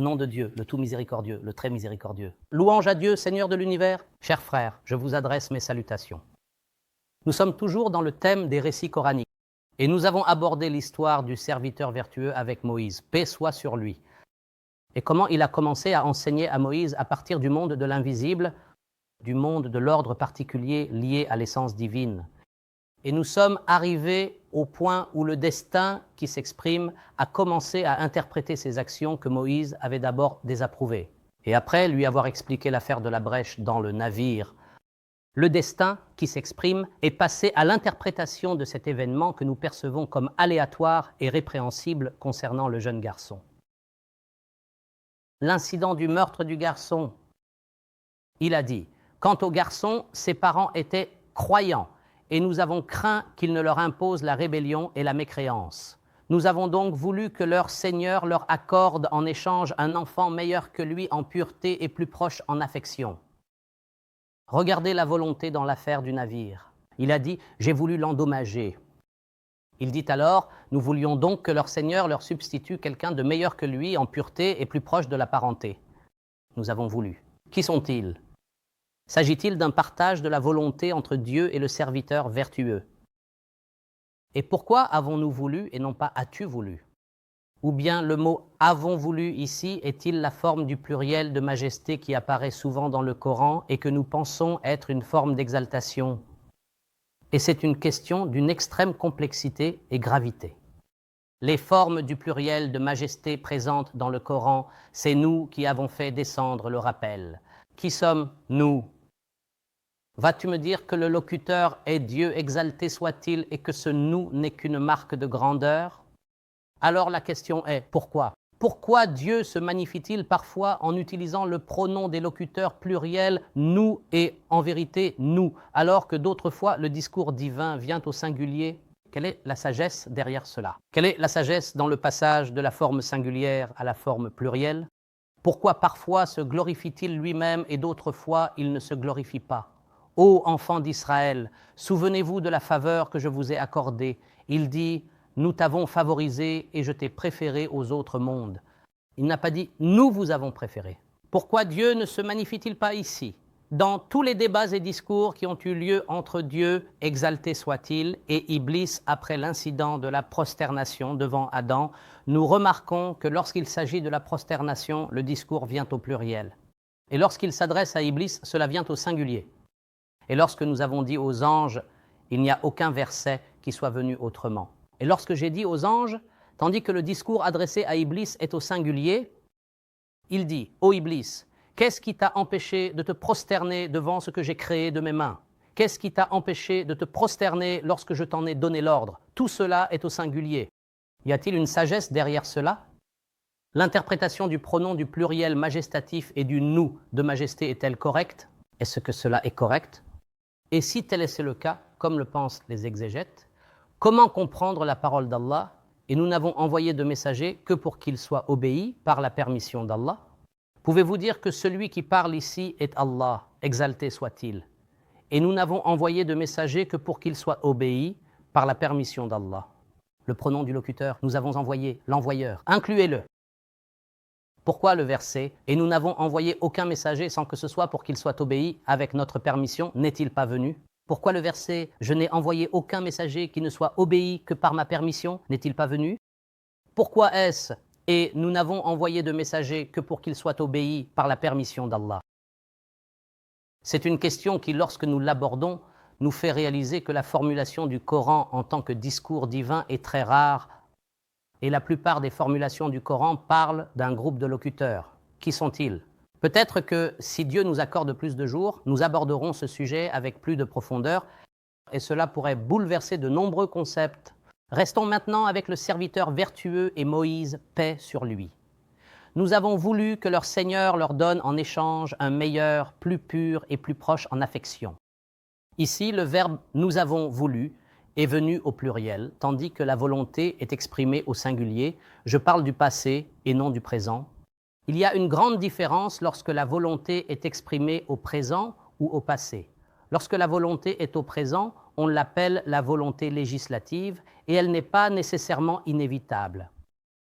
Au nom de Dieu, le tout miséricordieux, le très miséricordieux. Louange à Dieu, Seigneur de l'univers. Chers frères, je vous adresse mes salutations. Nous sommes toujours dans le thème des récits coraniques et nous avons abordé l'histoire du serviteur vertueux avec Moïse, paix soit sur lui, et comment il a commencé à enseigner à Moïse à partir du monde de l'invisible, du monde de l'ordre particulier lié à l'essence divine. Et nous sommes arrivés au point où le destin qui s'exprime a commencé à interpréter ces actions que Moïse avait d'abord désapprouvées. Et après lui avoir expliqué l'affaire de la brèche dans le navire, le destin qui s'exprime est passé à l'interprétation de cet événement que nous percevons comme aléatoire et répréhensible concernant le jeune garçon. L'incident du meurtre du garçon, il a dit « Quant au garçon, ses parents étaient croyants. Et nous avons craint qu'il ne leur impose la rébellion et la mécréance. Nous avons donc voulu que leur Seigneur leur accorde en échange un enfant meilleur que lui en pureté et plus proche en affection. » Regardez la volonté dans l'affaire du navire. Il a dit « J'ai voulu l'endommager. » Il dit alors « Nous voulions donc que leur Seigneur leur substitue quelqu'un de meilleur que lui en pureté et plus proche de la parenté. » Nous avons voulu. Qui sont-ils ? S'agit-il d'un partage de la volonté entre Dieu et le serviteur vertueux? Et pourquoi avons-nous voulu et non pas as-tu voulu? Ou bien le mot « avons voulu » ici est-il la forme du pluriel de majesté qui apparaît souvent dans le Coran et que nous pensons être une forme d'exaltation? Et c'est une question d'une extrême complexité et gravité. Les formes du pluriel de majesté présentes dans le Coran, c'est nous qui avons fait descendre le rappel. Qui sommes nous? Vas-tu me dire que le locuteur est Dieu exalté soit-il et que ce « nous » n'est qu'une marque de grandeur? Alors la question est pourquoi? Pourquoi Dieu se magnifie-t-il parfois en utilisant le pronom des locuteurs pluriel « nous » et en vérité « nous », alors que d'autres fois le discours divin vient au singulier? Quelle est la sagesse derrière cela? Quelle est la sagesse dans le passage de la forme singulière à la forme plurielle? Pourquoi parfois se glorifie-t-il lui-même et d'autres fois il ne se glorifie pas? Ô enfants d'Israël, souvenez-vous de la faveur que je vous ai accordée. Il dit « Nous t'avons favorisé et je t'ai préféré aux autres mondes. » Il n'a pas dit « Nous vous avons préféré ». Pourquoi Dieu ne se magnifie-t-il pas ici? Dans tous les débats et discours qui ont eu lieu entre Dieu, exalté soit-il, et Iblis après l'incident de la prosternation devant Adam, nous remarquons que lorsqu'il s'agit de la prosternation, le discours vient au pluriel. Et lorsqu'il s'adresse à Iblis, cela vient au singulier. Et lorsque nous avons dit aux anges, il n'y a aucun verset qui soit venu autrement. Et lorsque j'ai dit aux anges, tandis que le discours adressé à Iblis est au singulier, il dit « Ô Iblis, qu'est-ce qui t'a empêché de te prosterner devant ce que j'ai créé de mes mains? Qu'est-ce qui t'a empêché de te prosterner lorsque je t'en ai donné l'ordre? Tout cela est au singulier. Y a-t-il une sagesse derrière cela? L'interprétation du pronom du pluriel majestatif et du « nous » de majesté est-elle correcte? Est-ce que cela est correct? Et si tel est le cas, comme le pensent les exégètes, comment comprendre la parole d'Allah? Et nous n'avons envoyé de messager que pour qu'il soit obéi par la permission d'Allah. Pouvez-vous dire que celui qui parle ici est Allah, exalté soit-il? Et nous n'avons envoyé de messager que pour qu'il soit obéi par la permission d'Allah. Le pronom du locuteur, nous avons envoyé, l'envoyeur, incluez-le. Pourquoi le verset « Et nous n'avons envoyé aucun messager sans que ce soit pour qu'il soit obéi avec notre permission, n'est-il pas venu ?» Pourquoi le verset « Je n'ai envoyé aucun messager qui ne soit obéi que par ma permission, n'est-il pas venu ?» Pourquoi est-ce « Et nous n'avons envoyé de messager que pour qu'il soit obéi par la permission d'Allah ?» C'est une question qui, lorsque nous l'abordons, nous fait réaliser que la formulation du Coran en tant que discours divin est très rare. Et la plupart des formulations du Coran parlent d'un groupe de locuteurs. Qui sont-ils? Peut-être que si Dieu nous accorde plus de jours, nous aborderons ce sujet avec plus de profondeur et cela pourrait bouleverser de nombreux concepts. Restons maintenant avec le serviteur vertueux et Moïse, paix sur lui. Nous avons voulu que leur Seigneur leur donne en échange un meilleur, plus pur et plus proche en affection. Ici, le verbe « nous avons voulu » est venu au pluriel, tandis que la volonté est exprimée au singulier. Je parle du passé et non du présent. Il y a une grande différence lorsque la volonté est exprimée au présent ou au passé. Lorsque la volonté est au présent, on l'appelle la volonté législative et elle n'est pas nécessairement inévitable.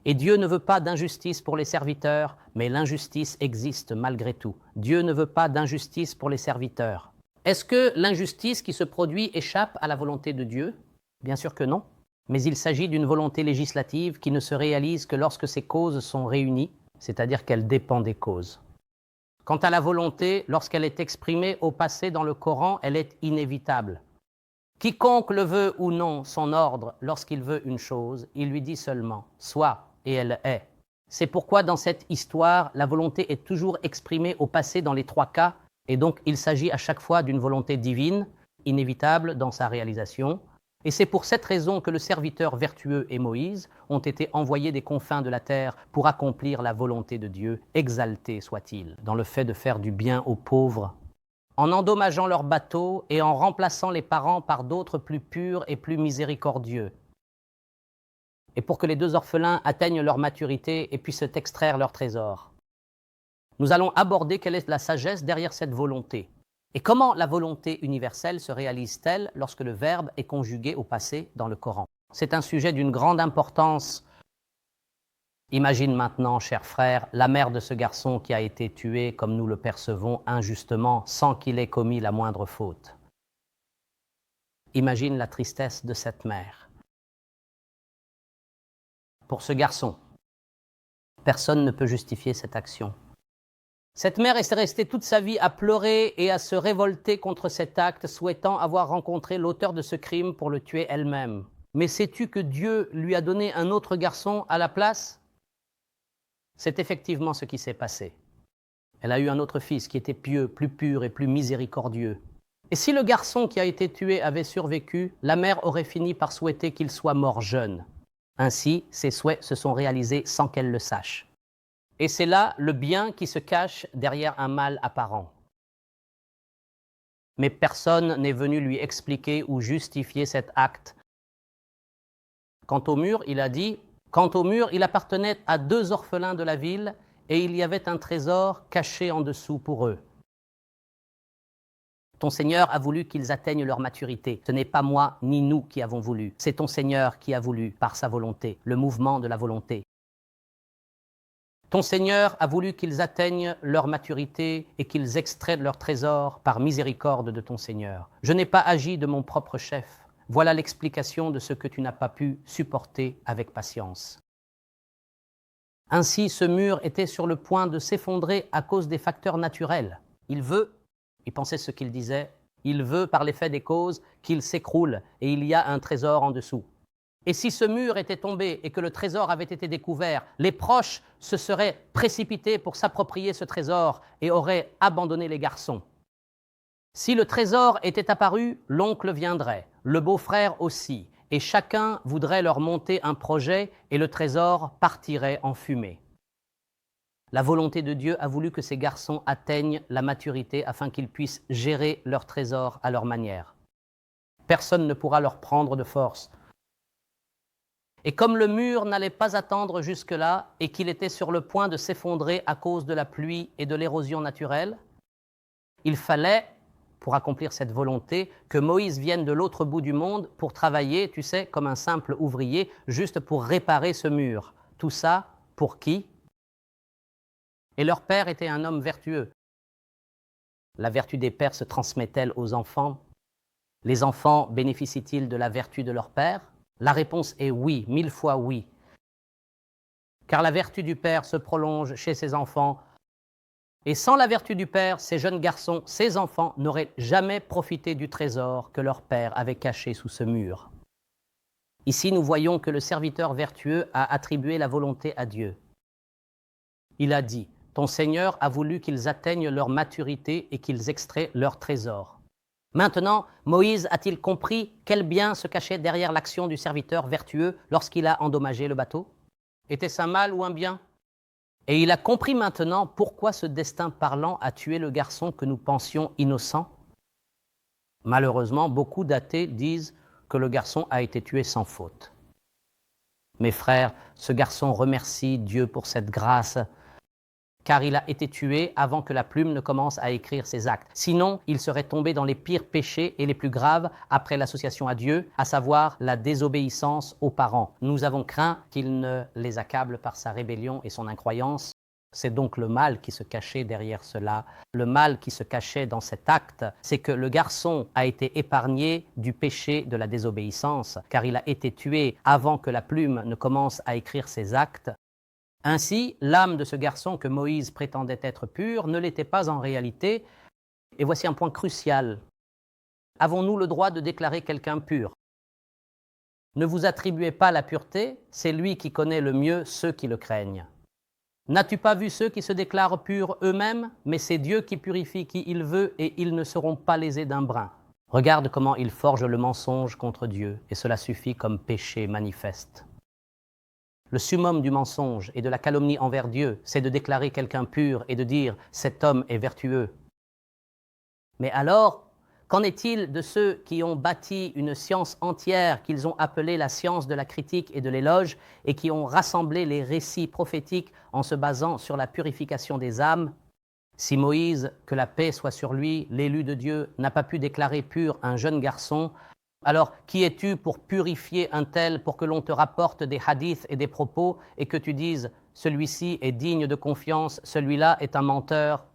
Et Dieu ne veut pas d'injustice pour les serviteurs, mais l'injustice existe malgré tout. Dieu ne veut pas d'injustice pour les serviteurs. Est-ce que l'injustice qui se produit échappe à la volonté de Dieu? Bien sûr que non. Mais il s'agit d'une volonté législative qui ne se réalise que lorsque ces causes sont réunies, c'est-à-dire qu'elle dépend des causes. Quant à la volonté, lorsqu'elle est exprimée au passé dans le Coran, elle est inévitable. Quiconque le veut ou non son ordre lorsqu'il veut une chose, il lui dit seulement « sois » et elle est. C'est pourquoi dans cette histoire, la volonté est toujours exprimée au passé dans les trois cas, et donc il s'agit à chaque fois d'une volonté divine, inévitable dans sa réalisation. Et c'est pour cette raison que le serviteur vertueux et Moïse ont été envoyés des confins de la terre pour accomplir la volonté de Dieu, exalté soit-il, dans le fait de faire du bien aux pauvres, en endommageant leurs bateaux et en remplaçant les parents par d'autres plus purs et plus miséricordieux, et pour que les deux orphelins atteignent leur maturité et puissent extraire leur trésor. Nous allons aborder quelle est la sagesse derrière cette volonté, et comment la volonté universelle se réalise-t-elle lorsque le verbe est conjugué au passé dans le Coran. C'est un sujet d'une grande importance. Imagine maintenant, cher frère, la mère de ce garçon qui a été tué, comme nous le percevons, injustement, sans qu'il ait commis la moindre faute. Imagine la tristesse de cette mère. Pour ce garçon, personne ne peut justifier cette action. Cette mère est restée toute sa vie à pleurer et à se révolter contre cet acte, souhaitant avoir rencontré l'auteur de ce crime pour le tuer elle-même. Mais sais-tu que Dieu lui a donné un autre garçon à la place? C'est effectivement ce qui s'est passé. Elle a eu un autre fils qui était pieux, plus pur et plus miséricordieux. Et si le garçon qui a été tué avait survécu, la mère aurait fini par souhaiter qu'il soit mort jeune. Ainsi, ses souhaits se sont réalisés sans qu'elle le sache. Et c'est là le bien qui se cache derrière un mal apparent. Mais personne n'est venu lui expliquer ou justifier cet acte. Quant au mur, il a dit « Quant au mur, il appartenait à deux orphelins de la ville et il y avait un trésor caché en dessous pour eux. Ton Seigneur a voulu qu'ils atteignent leur maturité. Ce n'est pas moi ni nous qui avons voulu. C'est ton Seigneur qui a voulu, par sa volonté, le mouvement de la volonté. Ton Seigneur a voulu qu'ils atteignent leur maturité et qu'ils extraient leur trésor par miséricorde de ton Seigneur. Je n'ai pas agi de mon propre chef. Voilà l'explication de ce que tu n'as pas pu supporter avec patience. Ainsi, ce mur était sur le point de s'effondrer à cause des facteurs naturels. Il pensait ce qu'il disait, il veut par l'effet des causes qu'il s'écroule et il y a un trésor en dessous. Et si ce mur était tombé et que le trésor avait été découvert, les proches se seraient précipités pour s'approprier ce trésor et auraient abandonné les garçons. Si le trésor était apparu, l'oncle viendrait, le beau-frère aussi, et chacun voudrait leur monter un projet et le trésor partirait en fumée. La volonté de Dieu a voulu que ces garçons atteignent la maturité afin qu'ils puissent gérer leur trésor à leur manière. Personne ne pourra leur prendre de force. Et comme le mur n'allait pas attendre jusque-là et qu'il était sur le point de s'effondrer à cause de la pluie et de l'érosion naturelle, il fallait, pour accomplir cette volonté, que Moïse vienne de l'autre bout du monde pour travailler, tu sais, comme un simple ouvrier, juste pour réparer ce mur. Tout ça, pour qui? Et leur père était un homme vertueux. La vertu des pères se transmet-elle aux enfants? Les enfants bénéficient-ils de la vertu de leur père? La réponse est oui, 1000 fois oui. Car la vertu du père se prolonge chez ses enfants. Et sans la vertu du père, ces jeunes garçons, ces enfants, n'auraient jamais profité du trésor que leur père avait caché sous ce mur. Ici, nous voyons que le serviteur vertueux a attribué la volonté à Dieu. Il a dit, ton Seigneur a voulu qu'ils atteignent leur maturité et qu'ils extraient leur trésor. Maintenant, Moïse a-t-il compris quel bien se cachait derrière l'action du serviteur vertueux lorsqu'il a endommagé le bateau? Était-ce un mal ou un bien? Et il a compris maintenant pourquoi ce destin parlant a tué le garçon que nous pensions innocent. Malheureusement, beaucoup d'athées disent que le garçon a été tué sans faute. Mes frères, ce garçon remercie Dieu pour cette grâce car il a été tué avant que la plume ne commence à écrire ses actes. Sinon, il serait tombé dans les pires péchés et les plus graves après l'association à Dieu, à savoir la désobéissance aux parents. Nous avons craint qu'il ne les accable par sa rébellion et son incroyance. C'est donc le mal qui se cachait derrière cela. Le mal qui se cachait dans cet acte, c'est que le garçon a été épargné du péché de la désobéissance, car il a été tué avant que la plume ne commence à écrire ses actes. Ainsi, l'âme de ce garçon que Moïse prétendait être pure ne l'était pas en réalité. Et voici un point crucial. Avons-nous le droit de déclarer quelqu'un pur? Ne vous attribuez pas la pureté, c'est lui qui connaît le mieux ceux qui le craignent. N'as-tu pas vu ceux qui se déclarent purs eux-mêmes? Mais c'est Dieu qui purifie qui il veut et ils ne seront pas lésés d'un brin. Regarde comment ils forgent le mensonge contre Dieu et cela suffit comme péché manifeste. Le summum du mensonge et de la calomnie envers Dieu, c'est de déclarer quelqu'un pur et de dire « cet homme est vertueux ». Mais alors, qu'en est-il de ceux qui ont bâti une science entière qu'ils ont appelée la science de la critique et de l'éloge et qui ont rassemblé les récits prophétiques en se basant sur la purification des âmes? Si Moïse, que la paix soit sur lui, l'élu de Dieu, n'a pas pu déclarer pur un jeune garçon, alors qui es-tu pour purifier un tel, pour que l'on te rapporte des hadiths et des propos et que tu dises « celui-ci est digne de confiance, celui-là est un menteur ».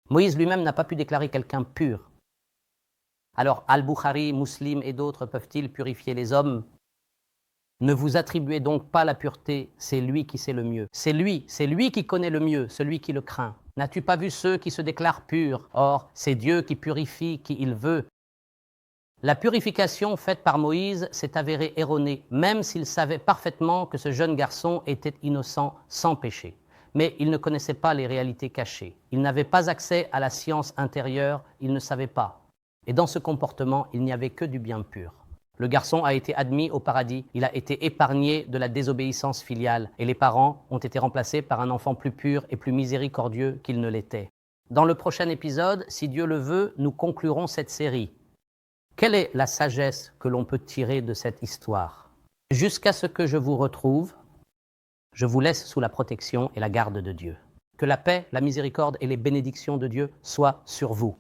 Moïse lui-même n'a pas pu déclarer quelqu'un pur. Alors Al-Bukhari, Muslim et d'autres peuvent-ils purifier les hommes? Ne vous attribuez donc pas la pureté, c'est lui qui sait le mieux. C'est lui qui connaît le mieux, celui qui le craint. N'as-tu pas vu ceux qui se déclarent purs? Or, c'est Dieu qui purifie qui il veut. La purification faite par Moïse s'est avérée erronée, même s'il savait parfaitement que ce jeune garçon était innocent sans péché. Mais il ne connaissait pas les réalités cachées. Il n'avait pas accès à la science intérieure, il ne savait pas. Et dans ce comportement, il n'y avait que du bien pur. Le garçon a été admis au paradis, il a été épargné de la désobéissance filiale, et les parents ont été remplacés par un enfant plus pur et plus miséricordieux qu'il ne l'était. Dans le prochain épisode, si Dieu le veut, nous conclurons cette série. Quelle est la sagesse que l'on peut tirer de cette histoire? Jusqu'à ce que je vous retrouve, je vous laisse sous la protection et la garde de Dieu. Que la paix, la miséricorde et les bénédictions de Dieu soient sur vous.